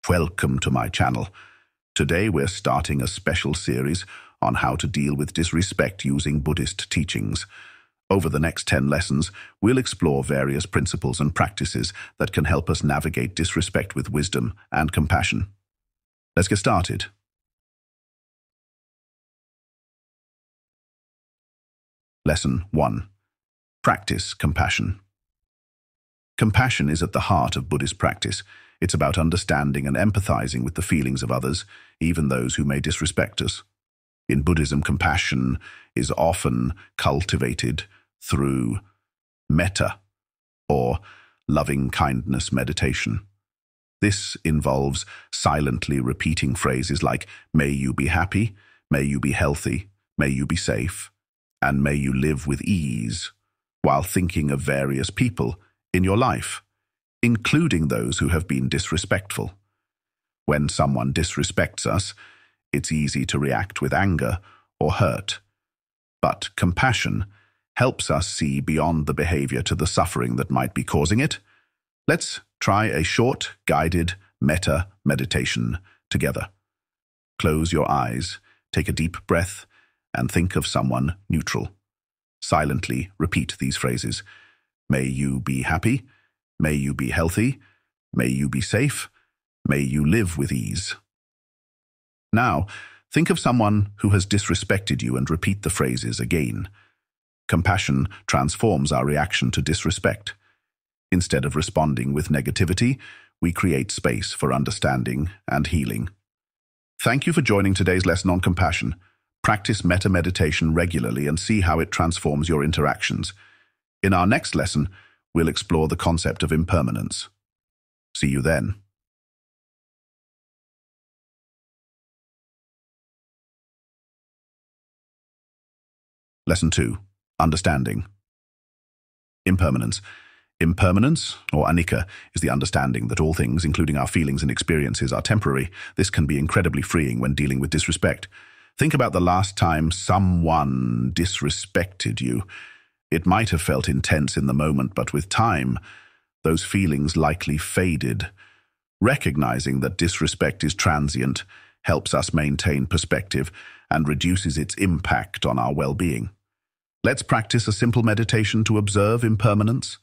Welcome to my channel. Today we're starting a special series on how to deal with disrespect using Buddhist teachings. Over the next 10 lessons, we'll explore various principles and practices that can help us navigate disrespect with wisdom and compassion. Let's get started. Lesson 1. Practice compassion. Compassion is at the heart of Buddhist practice. It's about understanding and empathizing with the feelings of others, even those who may disrespect us. In Buddhism, compassion is often cultivated through metta, or loving-kindness meditation. This involves silently repeating phrases like, "May you be happy, may you be healthy, may you be safe, and may you live with ease," while thinking of various people in your life, including those who have been disrespectful. When someone disrespects us, it's easy to react with anger or hurt. But compassion helps us see beyond the behavior to the suffering that might be causing it. Let's try a short, guided metta meditation together. Close your eyes, take a deep breath, and think of someone neutral. Silently repeat these phrases. May you be happy, may you be healthy, may you be safe, may you live with ease. Now, think of someone who has disrespected you and repeat the phrases again. Compassion transforms our reaction to disrespect. Instead of responding with negativity, we create space for understanding and healing. Thank you for joining today's lesson on compassion. Practice metta meditation regularly and see how it transforms your interactions. In our next lesson, we'll explore the concept of impermanence. See you then. Lesson 2. Understanding. Impermanence. Impermanence, or anicca, is the understanding that all things, including our feelings and experiences, are temporary. This can be incredibly freeing when dealing with disrespect. Think about the last time someone disrespected you. It might have felt intense in the moment, but with time, those feelings likely faded. Recognizing that disrespect is transient helps us maintain perspective and reduces its impact on our well-being. Let's practice a simple meditation to observe impermanence.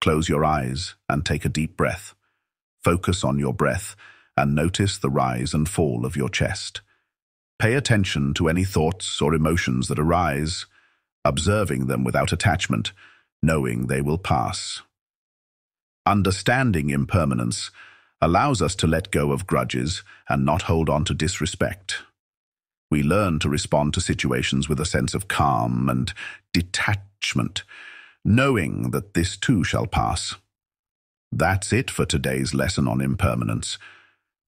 Close your eyes and take a deep breath. Focus on your breath and notice the rise and fall of your chest. Pay attention to any thoughts or emotions that arise, observing them without attachment, knowing they will pass. Understanding impermanence allows us to let go of grudges and not hold on to disrespect. We learn to respond to situations with a sense of calm and detachment, knowing that this too shall pass. That's it for today's lesson on impermanence.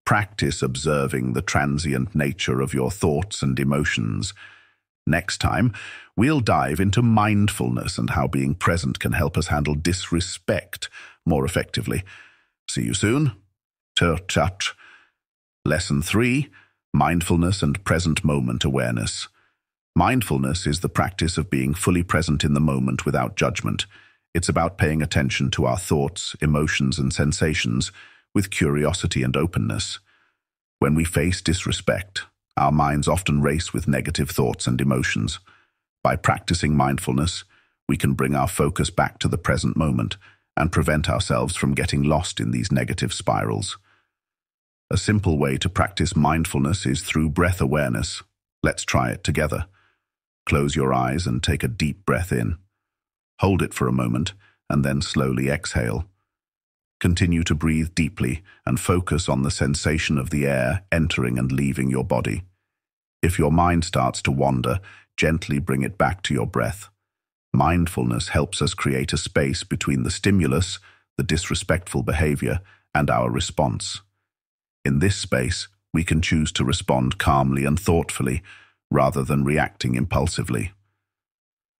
Practice observing the transient nature of your thoughts and emotions. Next time, we'll dive into mindfulness and how being present can help us handle disrespect more effectively. See you soon. Chat. Lesson 3. Mindfulness and present moment awareness. Mindfulness is the practice of being fully present in the moment without judgment. It's about paying attention to our thoughts, emotions, and sensations with curiosity and openness. When we face disrespect, our minds often race with negative thoughts and emotions. By practicing mindfulness, we can bring our focus back to the present moment and prevent ourselves from getting lost in these negative spirals. A simple way to practice mindfulness is through breath awareness. Let's try it together. Close your eyes and take a deep breath in. Hold it for a moment and then slowly exhale. Continue to breathe deeply and focus on the sensation of the air entering and leaving your body. If your mind starts to wander, gently bring it back to your breath. Mindfulness helps us create a space between the stimulus, the disrespectful behavior, and our response. In this space, we can choose to respond calmly and thoughtfully, rather than reacting impulsively.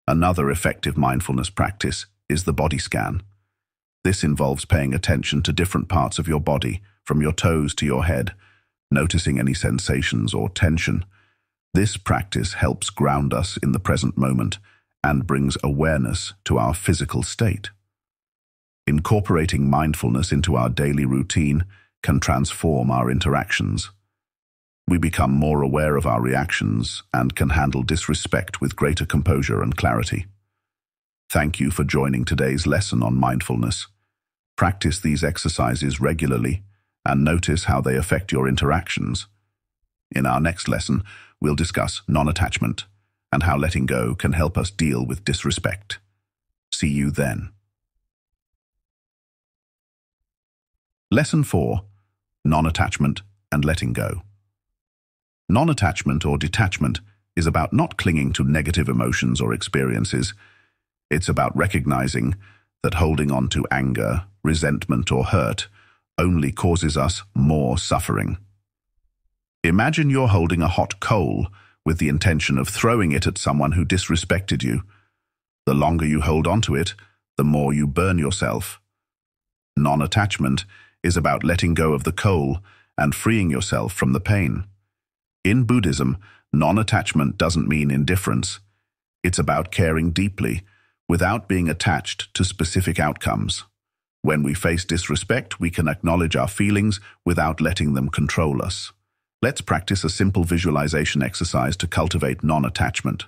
Another effective mindfulness practice is the body scan. This involves paying attention to different parts of your body, from your toes to your head, noticing any sensations or tension. This practice helps ground us in the present moment and brings awareness to our physical state. Incorporating mindfulness into our daily routine can transform our interactions. We become more aware of our reactions and can handle disrespect with greater composure and clarity. Thank you for joining today's lesson on mindfulness. Practice these exercises regularly and notice how they affect your interactions. In our next lesson, we'll discuss non-attachment and how letting go can help us deal with disrespect. See you then. Lesson 4. Non-attachment and letting go. Non-attachment or detachment is about not clinging to negative emotions or experiences. It's about recognizing that holding on to anger, resentment, or hurt only causes us more suffering. Imagine you're holding a hot coal with the intention of throwing it at someone who disrespected you. The longer you hold on to it, the more you burn yourself. Non-attachment is about letting go of the coal and freeing yourself from the pain. In Buddhism, non-attachment doesn't mean indifference. It's about caring deeply, without being attached to specific outcomes. When we face disrespect, we can acknowledge our feelings without letting them control us. Let's practice a simple visualization exercise to cultivate non-attachment.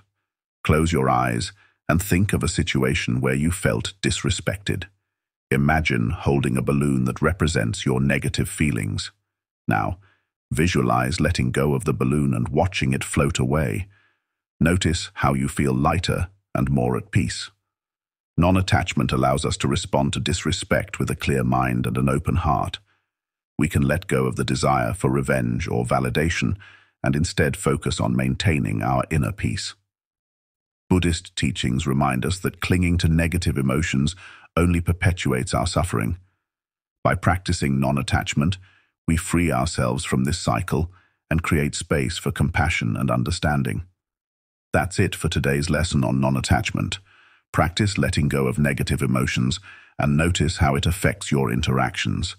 Close your eyes and think of a situation where you felt disrespected. Imagine holding a balloon that represents your negative feelings. Now, visualize letting go of the balloon and watching it float away. Notice how you feel lighter and more at peace. Non-attachment allows us to respond to disrespect with a clear mind and an open heart. We can let go of the desire for revenge or validation and instead focus on maintaining our inner peace. Buddhist teachings remind us that clinging to negative emotions only perpetuates our suffering. By practicing non-attachment, we free ourselves from this cycle and create space for compassion and understanding. That's it for today's lesson on non-attachment. Practice letting go of negative emotions and notice how it affects your interactions.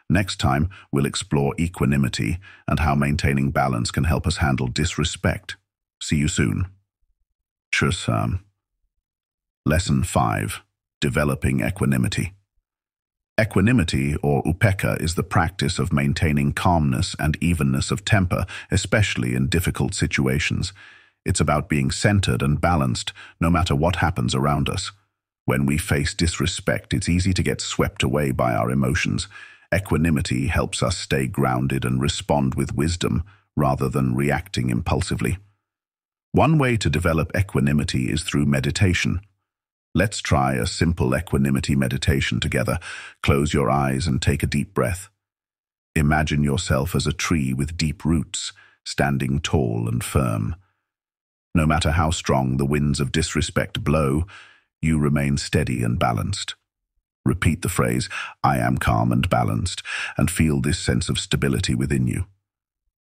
Next time, we'll explore equanimity and how maintaining balance can help us handle disrespect. See you soon. Lesson 5. Developing equanimity. Equanimity, or upekkha, is the practice of maintaining calmness and evenness of temper, especially in difficult situations. It's about being centered and balanced, no matter what happens around us. When we face disrespect, it's easy to get swept away by our emotions. Equanimity helps us stay grounded and respond with wisdom, rather than reacting impulsively. One way to develop equanimity is through meditation. Let's try a simple equanimity meditation together. Close your eyes and take a deep breath. Imagine yourself as a tree with deep roots, standing tall and firm. No matter how strong the winds of disrespect blow, you remain steady and balanced. Repeat the phrase, "I am calm and balanced," and feel this sense of stability within you.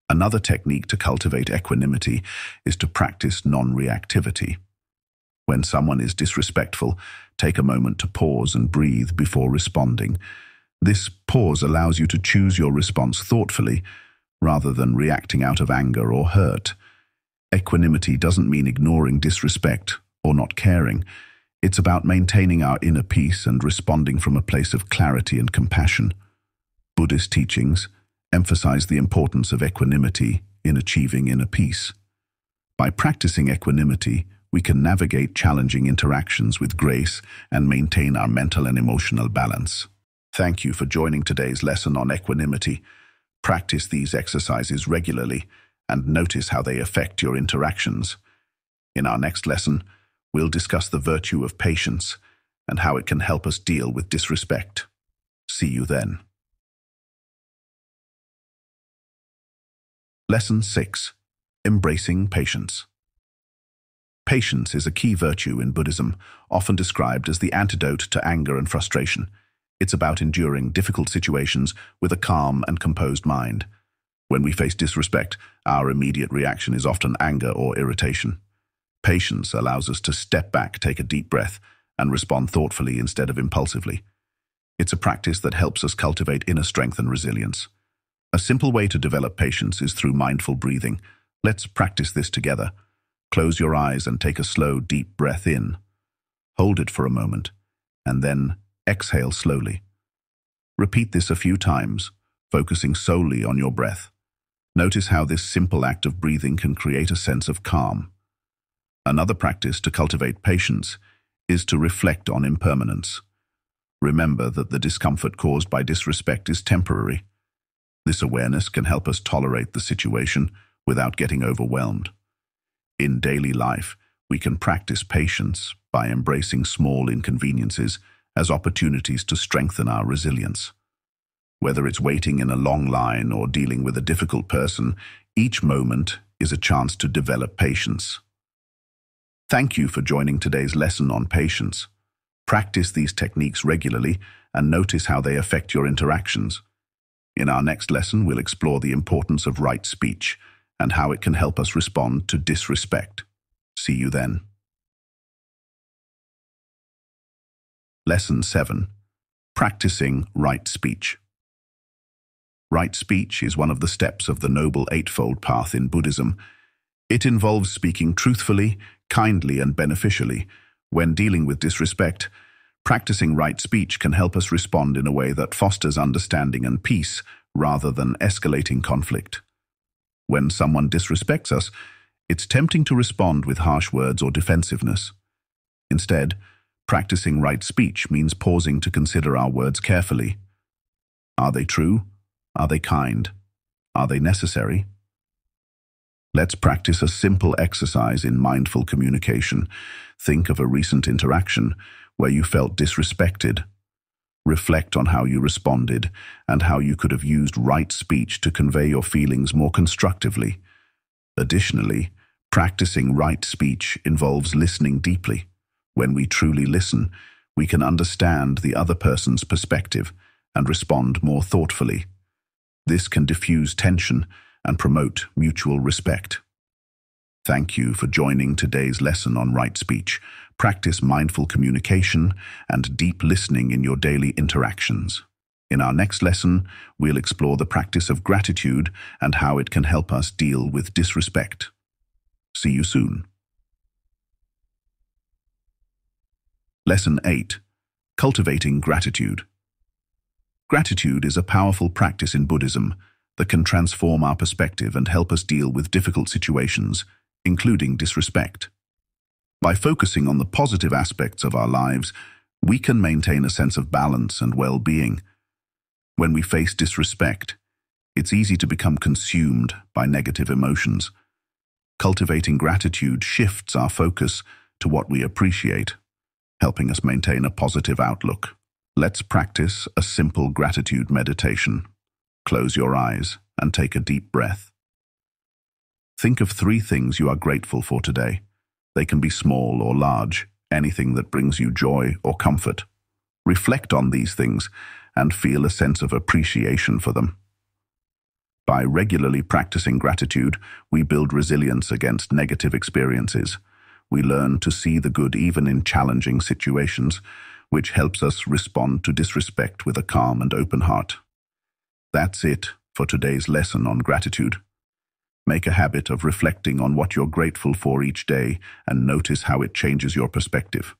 Another technique to cultivate equanimity is to practice non-reactivity. When someone is disrespectful, take a moment to pause and breathe before responding. This pause allows you to choose your response thoughtfully, rather than reacting out of anger or hurt. Equanimity doesn't mean ignoring disrespect or not caring. It's about maintaining our inner peace and responding from a place of clarity and compassion. Buddhist teachings emphasize the importance of equanimity in achieving inner peace. By practicing equanimity, we can navigate challenging interactions with grace and maintain our mental and emotional balance. Thank you for joining today's lesson on equanimity. Practice these exercises regularly and notice how they affect your interactions. In our next lesson, we'll discuss the virtue of patience and how it can help us deal with disrespect. See you then. Lesson 6. Embracing patience. Patience is a key virtue in Buddhism, often described as the antidote to anger and frustration. It's about enduring difficult situations with a calm and composed mind. When we face disrespect, our immediate reaction is often anger or irritation. Patience allows us to step back, take a deep breath, and respond thoughtfully instead of impulsively. It's a practice that helps us cultivate inner strength and resilience. A simple way to develop patience is through mindful breathing. Let's practice this together. Close your eyes and take a slow, deep breath in. Hold it for a moment, and then exhale slowly. Repeat this a few times, focusing solely on your breath. Notice how this simple act of breathing can create a sense of calm. Another practice to cultivate patience is to reflect on impermanence. Remember that the discomfort caused by disrespect is temporary. This awareness can help us tolerate the situation without getting overwhelmed. In daily life, we can practice patience by embracing small inconveniences as opportunities to strengthen our resilience. Whether it's waiting in a long line or dealing with a difficult person, each moment is a chance to develop patience. Thank you for joining today's lesson on patience. Practice these techniques regularly and notice how they affect your interactions. In our next lesson, we'll explore the importance of right speech and how it can help us respond to disrespect. See you then. Lesson 7. Practicing right speech. Right speech is one of the steps of the Noble Eightfold Path in Buddhism. It involves speaking truthfully, kindly, and beneficially. When dealing with disrespect, practicing right speech can help us respond in a way that fosters understanding and peace rather than escalating conflict. When someone disrespects us, it's tempting to respond with harsh words or defensiveness. Instead, practicing right speech means pausing to consider our words carefully. Are they true? Are they kind? Are they necessary? Let's practice a simple exercise in mindful communication. Think of a recent interaction where you felt disrespected. Reflect on how you responded and how you could have used right speech to convey your feelings more constructively. Additionally, practicing right speech involves listening deeply. When we truly listen, we can understand the other person's perspective and respond more thoughtfully. This can diffuse tension and promote mutual respect. Thank you for joining today's lesson on right speech. Practice mindful communication and deep listening in your daily interactions. In our next lesson, we'll explore the practice of gratitude and how it can help us deal with disrespect. See you soon. Lesson 8. Cultivating gratitude. Gratitude is a powerful practice in Buddhism that can transform our perspective and help us deal with difficult situations, including disrespect. By focusing on the positive aspects of our lives, we can maintain a sense of balance and well-being. When we face disrespect, it's easy to become consumed by negative emotions. Cultivating gratitude shifts our focus to what we appreciate, helping us maintain a positive outlook. Let's practice a simple gratitude meditation. Close your eyes and take a deep breath. Think of 3 things you are grateful for today. They can be small or large, anything that brings you joy or comfort. Reflect on these things and feel a sense of appreciation for them. By regularly practicing gratitude, we build resilience against negative experiences. We learn to see the good even in challenging situations, which helps us respond to disrespect with a calm and open heart. That's it for today's lesson on gratitude. Make a habit of reflecting on what you're grateful for each day and notice how it changes your perspective.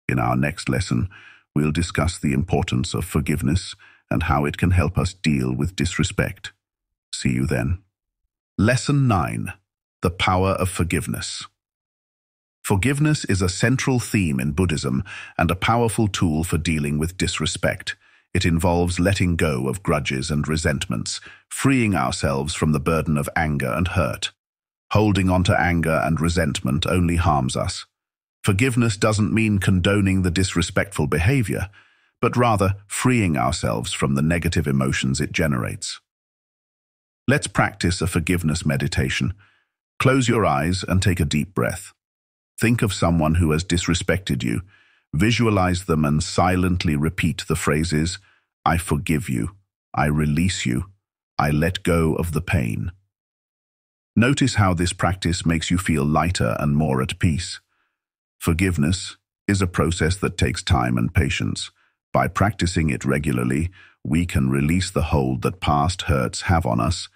In our next lesson, we'll discuss the importance of forgiveness and how it can help us deal with disrespect. See you then. Lesson 9. The power of forgiveness. Forgiveness is a central theme in Buddhism and a powerful tool for dealing with disrespect. It involves letting go of grudges and resentments, freeing ourselves from the burden of anger and hurt. Holding on to anger and resentment only harms us. Forgiveness doesn't mean condoning the disrespectful behavior, but rather freeing ourselves from the negative emotions it generates. Let's practice a forgiveness meditation. Close your eyes and take a deep breath. Think of someone who has disrespected you. Visualize them and silently repeat the phrases, "I forgive you," "I release you," "I let go of the pain." Notice how this practice makes you feel lighter and more at peace. Forgiveness is a process that takes time and patience. By practicing it regularly, we can release the hold that past hurts have on us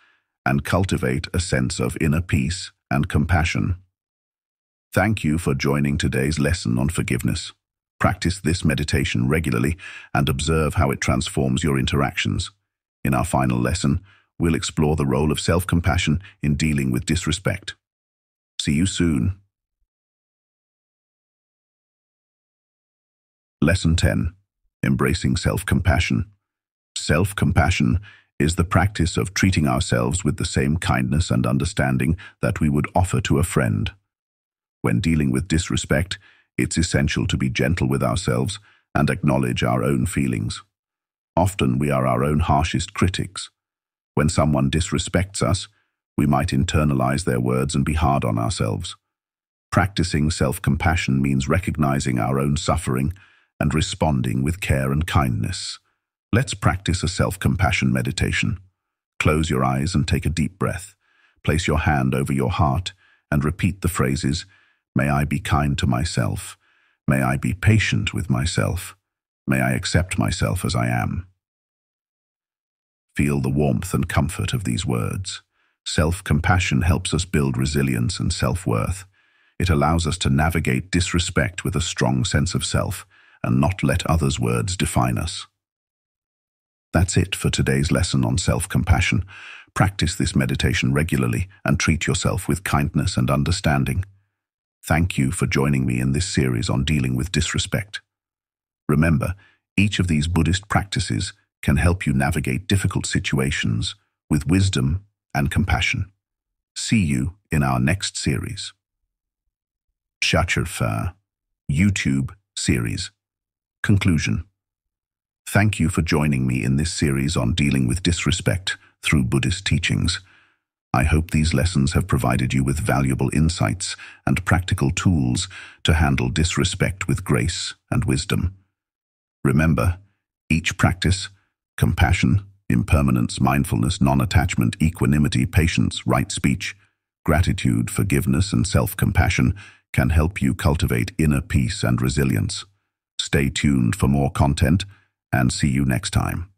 and cultivate a sense of inner peace and compassion. Thank you for joining today's lesson on forgiveness. Practice this meditation regularly and observe how it transforms your interactions. In our final lesson, we'll explore the role of self-compassion in dealing with disrespect. See you soon. Lesson 10. Embracing self-compassion. Self-compassion is the practice of treating ourselves with the same kindness and understanding that we would offer to a friend. When dealing with disrespect, it's essential to be gentle with ourselves and acknowledge our own feelings. Often we are our own harshest critics. When someone disrespects us, we might internalize their words and be hard on ourselves. Practicing self-compassion means recognizing our own suffering and responding with care and kindness. Let's practice a self-compassion meditation. Close your eyes and take a deep breath. Place your hand over your heart and repeat the phrases, "May I be kind to myself. May I be patient with myself. May I accept myself as I am." Feel the warmth and comfort of these words. Self-compassion helps us build resilience and self-worth. It allows us to navigate disrespect with a strong sense of self and not let others' words define us. That's it for today's lesson on self-compassion. Practice this meditation regularly and treat yourself with kindness and understanding. Thank you for joining me in this series on dealing with disrespect. Remember, each of these Buddhist practices can help you navigate difficult situations with wisdom and compassion. See you in our next series. Cultivate YouTube series. Conclusion. Thank you for joining me in this series on dealing with disrespect through Buddhist teachings. I hope these lessons have provided you with valuable insights and practical tools to handle disrespect with grace and wisdom. Remember, each practice, compassion, impermanence, mindfulness, non-attachment, equanimity, patience, right speech, gratitude, forgiveness, and self-compassion can help you cultivate inner peace and resilience. Stay tuned for more content, and see you next time.